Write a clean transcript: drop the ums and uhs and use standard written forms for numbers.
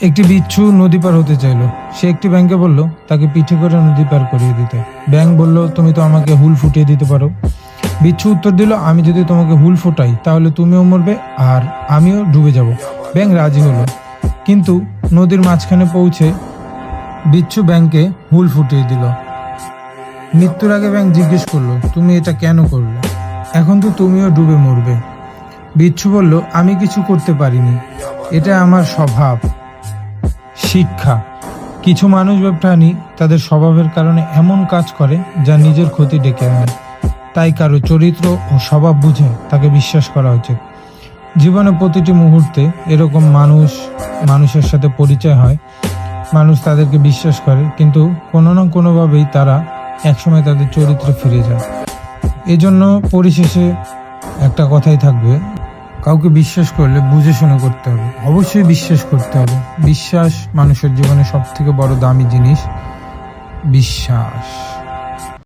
একটি বিচ্ছু নদী পার হতে চাইলো। সে একটি ব্যাঙকে বলল তাকে পিঠে করে নদী পার করিয়ে দিতে। ব্যাঙ বলল, তুমি তো আমাকে হুল ফুটিয়ে দিতে পারো। বিচ্ছু উত্তর দিল, আমি যদি তোমাকে হুল ফোটাই তাহলে তুমিও মরবে আর আমিও ডুবে যাব। ব্যাঙ রাজি হলো, কিন্তু নদীর মাঝখানে পৌঁছে বিচ্ছু ব্যাঙকে হুল ফুটিয়ে দিল। মৃত্যুর আগে ব্যাঙ জিজ্ঞেস করলো, তুমি এটা কেন করলে? এখন তো তুমিও ডুবে মরবে। বিচ্ছু বলল, আমি কিছু করতে পারিনি, এটা আমার স্বভাব। শিক্ষা: কিছু মানুষ বা প্রাণী তাদের স্বভাবের কারণে এমন কাজ করে যা নিজের ক্ষতি ডেকে আনে। তাই কারো চরিত্র ও স্বভাব বুঝে তাকে বিশ্বাস করা উচিত। জীবনে প্রতিটি মুহূর্তে এরকম মানুষের সাথে পরিচয় হয়। মানুষ তাদেরকে বিশ্বাস করে, কিন্তু কোনো না কোনোভাবেই তারা একসময় তাদের চরিত্রে ফিরে যায়। এজন্য পরিশেষে একটা কথাই থাকবে, কাউকে বিশ্বাস করলে বুঝে শুনে করতে হবে। অবশ্যই বিশ্বাস করতে হবে। বিশ্বাস মানুষের জীবনে সব থেকে বড় দামি জিনিস। বিশ্বাস।